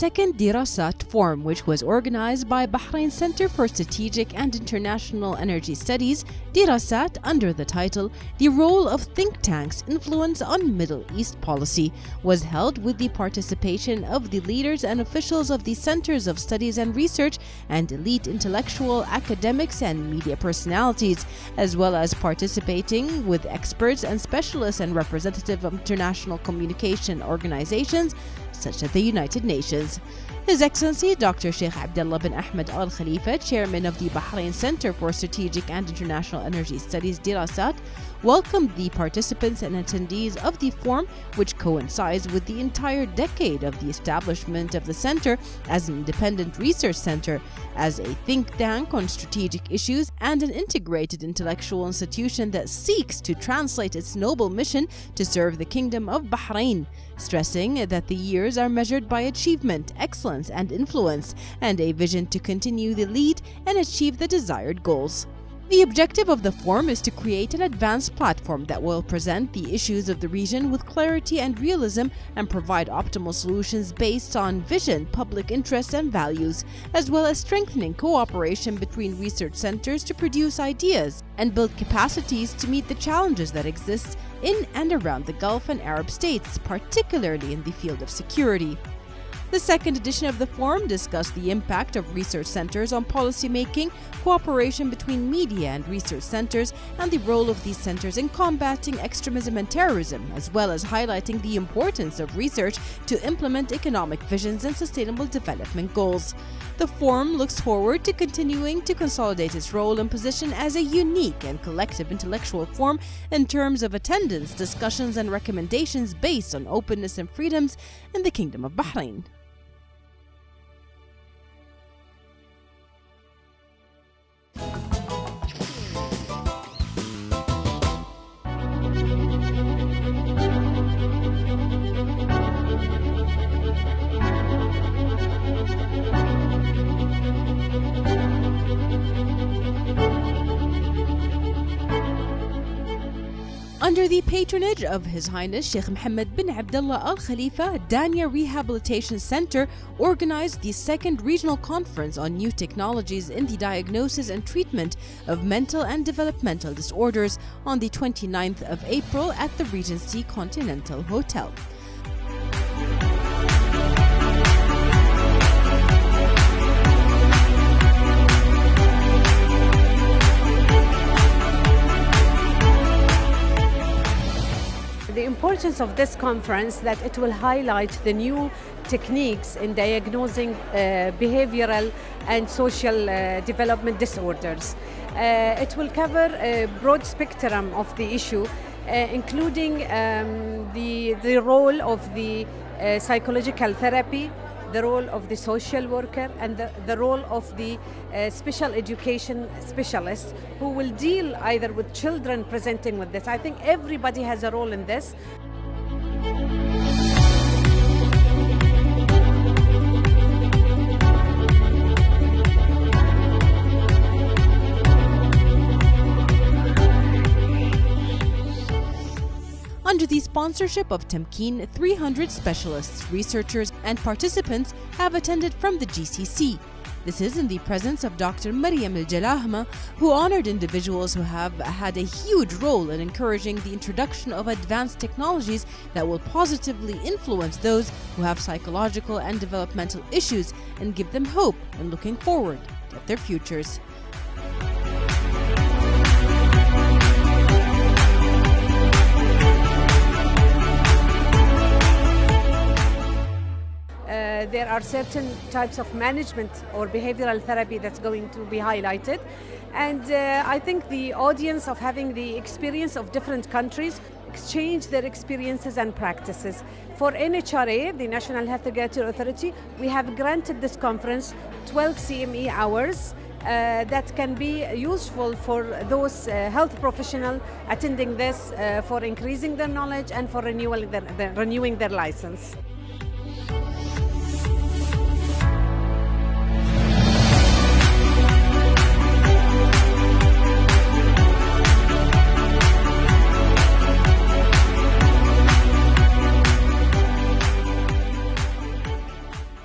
second Dirasat Forum, which was organized by Bahrain Center for Strategic and International Energy Studies, Dirasat, under the title The Role of Think Tanks' Influence on Middle East Policy, was held with the participation of the leaders and officials of the Centers of Studies and Research and elite intellectual, academics, and media personalities, as well as participating with experts and specialists and representatives of international communication organizations such as the United Nations. His Excellency Dr. Sheikh Abdullah bin Ahmed Al Khalifa, chairman of the Bahrain Center for Strategic and International Energy Studies Dirasat, welcomed the participants and attendees of the forum, which coincides with the entire decade of the establishment of the center as an independent research center, as a think tank on strategic issues, and an integrated intellectual institution that seeks to translate its noble mission to serve the Kingdom of Bahrain, stressing that the years are measured by achievement, excellence, and influence, and a vision to continue the lead and achieve the desired goals. The objective of the forum is to create an advanced platform that will present the issues of the region with clarity and realism and provide optimal solutions based on vision, public interest, and values, as well as strengthening cooperation between research centers to produce ideas and build capacities to meet the challenges that exist in and around the Gulf and Arab states, particularly in the field of security. The second edition of the forum discussed the impact of research centers on policymaking, cooperation between media and research centers, and the role of these centers in combating extremism and terrorism, as well as highlighting the importance of research to implement economic visions and sustainable development goals. The forum looks forward to continuing to consolidate its role and position as a unique and collective intellectual forum in terms of attendance, discussions, and recommendations based on openness and freedoms in the Kingdom of Bahrain. Under the patronage of His Highness Sheikh Mohammed bin Abdullah Al Khalifa, Dania Rehabilitation Center organized the second regional conference on new technologies in the diagnosis and treatment of mental and developmental disorders on the 29th of April at the Regency Continental Hotel. The importance of this conference that it will highlight the new techniques in diagnosing behavioral and social development disorders. It will cover a broad spectrum of the issue, including the role of the psychological therapy, the role of the social worker, and the role of the special education specialist who will deal either with children presenting with this. I think everybody has a role in this. Under the sponsorship of Tamkeen, 300 specialists, researchers, and participants have attended from the GCC. This is in the presence of Dr. Maryam Al-Jalahma, who honored individuals who have had a huge role in encouraging the introduction of advanced technologies that will positively influence those who have psychological and developmental issues and give them hope in looking forward at their futures. There are certain types of management or behavioral therapy that's going to be highlighted. And I think the audience of having the experience of different countries exchange their experiences and practices. For NHRA, the National Health Regulatory Authority, we have granted this conference 12 CME hours that can be useful for those health professionals attending this for increasing their knowledge and for renewing their license.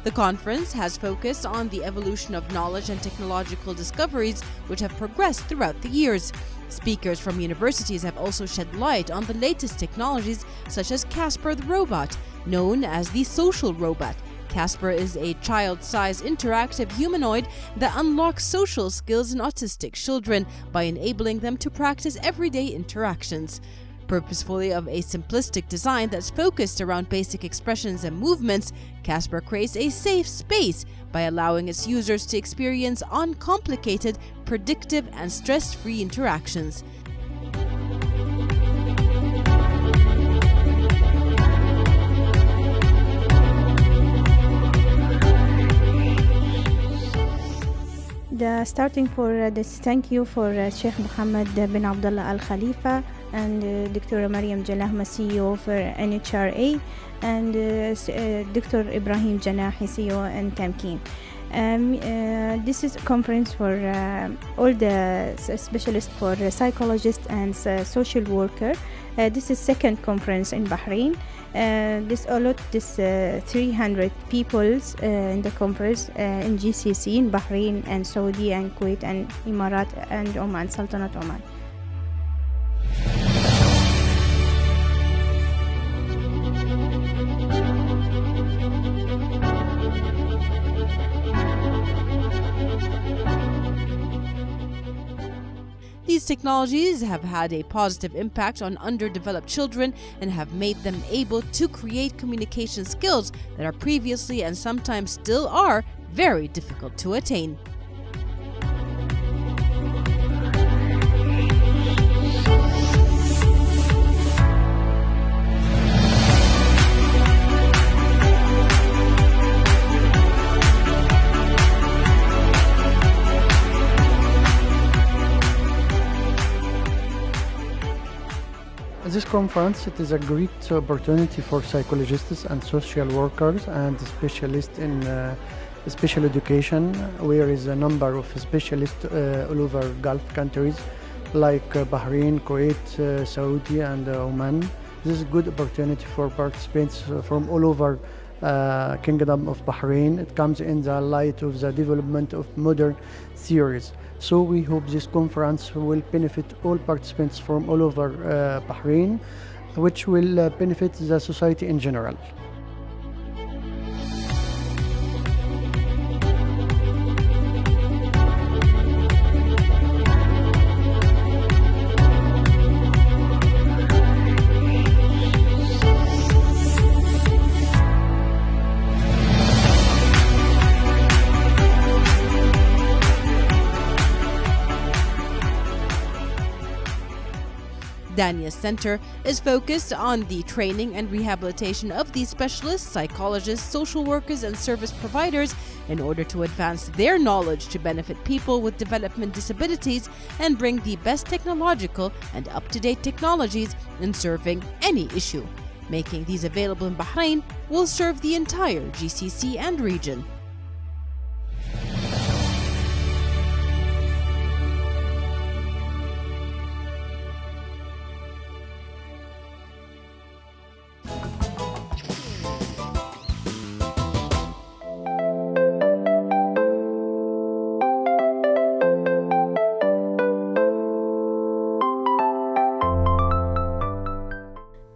The conference has focused on the evolution of knowledge and technological discoveries which have progressed throughout the years. Speakers from universities have also shed light on the latest technologies such as Casper the robot, known as the social robot. Casper is a child-sized interactive humanoid that unlocks social skills in autistic children by enabling them to practice everyday interactions. Purposefully of a simplistic design that's focused around basic expressions and movements, Casper creates a safe space by allowing its users to experience uncomplicated, predictive, and stress-free interactions. Starting for this, thank you for Sheikh Mohammed bin Abdullah Al Khalifa and Dr. Mariam Jalahma, CEO for NHRA, and Dr. Ibrahim Janahi, CEO and Tamkeen. This is a conference for all the specialists for psychologists and social worker. This is second conference in Bahrain. This 300 people in the conference in GCC in Bahrain and Saudi and Kuwait and Emirat and Oman, Sultanate Oman. These technologies have had a positive impact on underdeveloped children and have made them able to create communication skills that are previously and sometimes still are very difficult to attain. This conference, it is a great opportunity for psychologists and social workers and specialists in special education, where is a number of specialists all over Gulf countries like Bahrain, Kuwait, Saudi and Oman. This is a good opportunity for participants from all over Kingdom of Bahrain. It comes in the light of the development of modern theories. So we hope this conference will benefit all participants from all over Bahrain, which will benefit the society in general. Dania's Center is focused on the training and rehabilitation of these specialists, psychologists, social workers, and service providers in order to advance their knowledge to benefit people with development disabilities and bring the best technological and up-to-date technologies in serving any issue. Making these available in Bahrain will serve the entire GCC and region.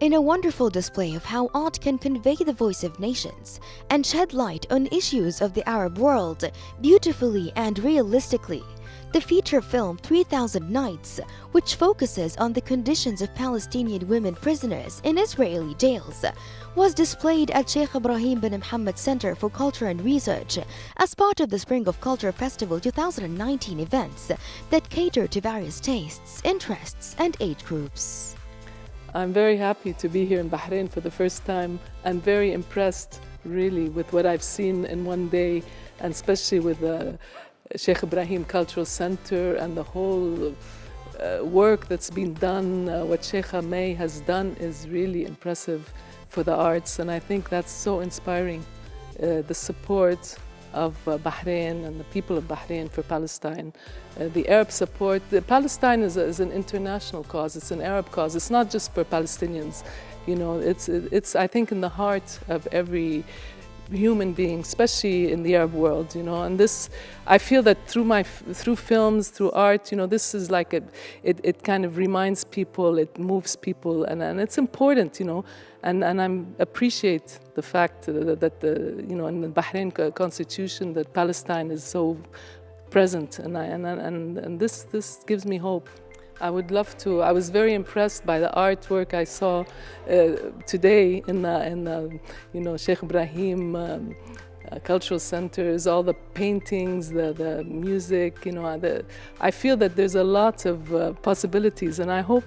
In a wonderful display of how art can convey the voice of nations and shed light on issues of the Arab world beautifully and realistically, the feature film 3000 Nights, which focuses on the conditions of Palestinian women prisoners in Israeli jails, was displayed at Sheikh Ibrahim bin Mohammed Center for Culture and Research as part of the Spring of Culture Festival 2019 events that cater to various tastes, interests, and age groups. I'm very happy to be here in Bahrain for the first time. I'm very impressed, really, with what I've seen in one day, and especially with the Sheikh Ibrahim Cultural Center and the whole work that's been done. What Sheikha May has done is really impressive for the arts, and I think that's so inspiring. The support of Bahrain and the people of Bahrain for Palestine. The Arab support. Palestine is an international cause. It's an Arab cause. It's not just for Palestinians. You know, it's I think in the heart of every human being, especially in the Arab world, and this, I feel that through films, through art, this is like it kind of reminds people, it moves people, and it's important, and I appreciate the fact that in the Bahrain constitution that Palestine is so present, and this gives me hope. I would love to. I was very impressed by the artwork I saw today in the Sheikh Ibrahim cultural centers, all the paintings, the music. I feel that there's a lot of possibilities, and I hope.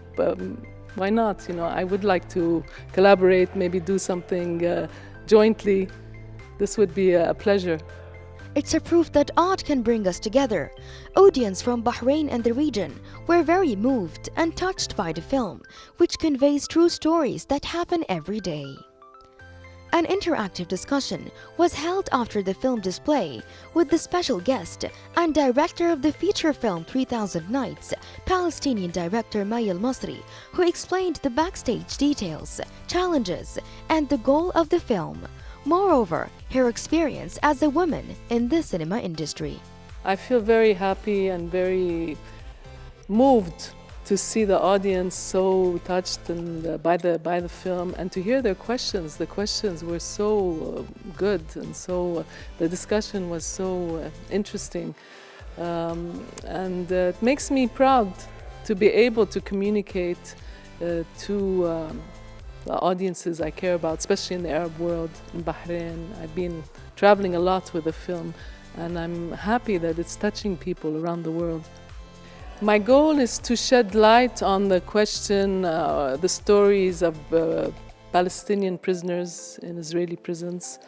Why not? I would like to collaborate, maybe do something jointly. This would be a pleasure. It's a proof that art can bring us together. Audience from Bahrain and the region were very moved and touched by the film, which conveys true stories that happen every day. An interactive discussion was held after the film display with the special guest and director of the feature film 3000 Nights, Palestinian director Maya Al-Masri, who explained the backstage details, challenges, and the goal of the film. Moreover, her experience as a woman in the cinema industry. I feel very happy and very moved to see the audience so touched by the film, and to hear their questions. The questions were so good, and so the discussion was so interesting, and it makes me proud to be able to communicate to the audiences I care about, especially in the Arab world, in Bahrain. I've been traveling a lot with the film, and I'm happy that it's touching people around the world. My goal is to shed light on the question, the stories of Palestinian prisoners in Israeli prisons,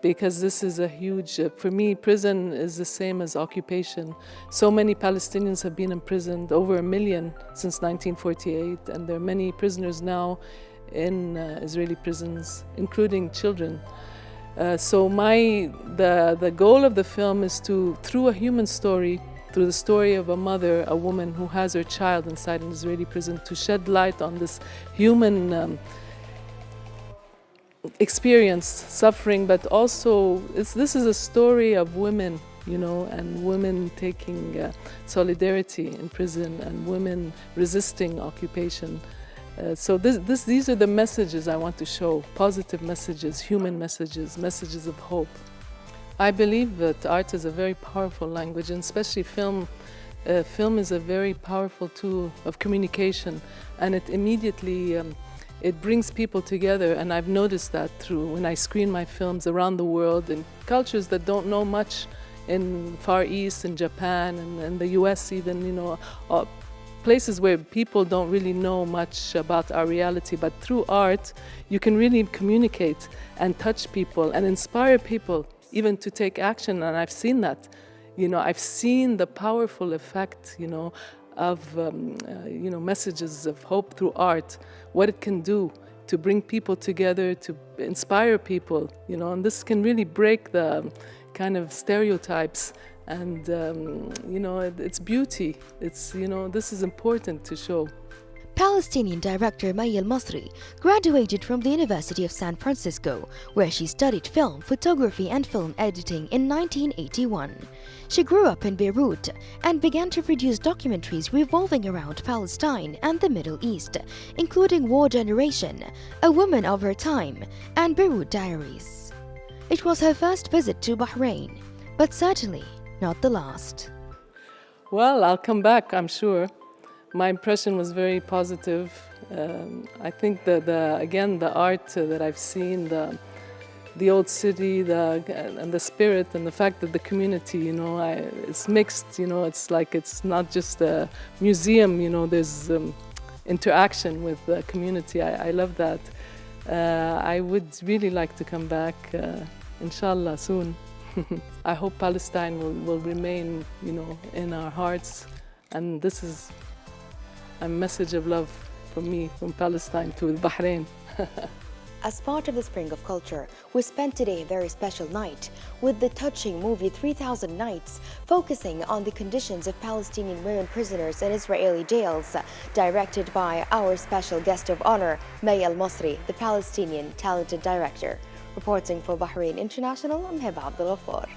because this is a huge, for me, prison is the same as occupation. So many Palestinians have been imprisoned, over 1 million since 1948, and there are many prisoners now in Israeli prisons, including children. So the goal of the film is to, through a human story, through the story of a mother, a woman who has her child inside an Israeli prison, to shed light on this human experience, suffering, but also this is a story of women, and women taking solidarity in prison, and women resisting occupation. So these are the messages I want to show, positive messages, human messages, messages of hope. I believe that art is a very powerful language, and especially film. Film is a very powerful tool of communication, and it immediately it brings people together, and I've noticed that through when I screen my films around the world in cultures that don't know much, in Far East, in Japan, and in the US even, places where people don't really know much about our reality, but through art you can really communicate and touch people and inspire people even to take action. And I've seen that. I've seen the powerful effect, of messages of hope through art, what it can do to bring people together, to inspire people, and this can really break the kind of stereotypes. And it's beauty. It's this is important to show. Palestinian director Maya Al-Masri graduated from the University of San Francisco, where she studied film, photography and film editing in 1981. She grew up in Beirut and began to produce documentaries revolving around Palestine and the Middle East, including War Generation, A Woman of Her Time, and Beirut Diaries. It was her first visit to Bahrain, but certainly not the last. Well, I'll come back, I'm sure. My impression was very positive. I think that the art that I've seen, the old city, and the spirit, and the fact that the community, it's mixed. It's like it's not just a museum. There's interaction with the community. I love that. I would really like to come back, inshallah, soon. I hope Palestine will remain, in our hearts, and this is a message of love from me, from Palestine to Bahrain. As part of the Spring of Culture, we spent today a very special night with the touching movie 3000 Nights, focusing on the conditions of Palestinian women prisoners in Israeli jails, directed by our special guest of honor, Maya Al-Masri, the Palestinian talented director. Reporting for Bahrain International, I'm Heba Abdul Ghaffar.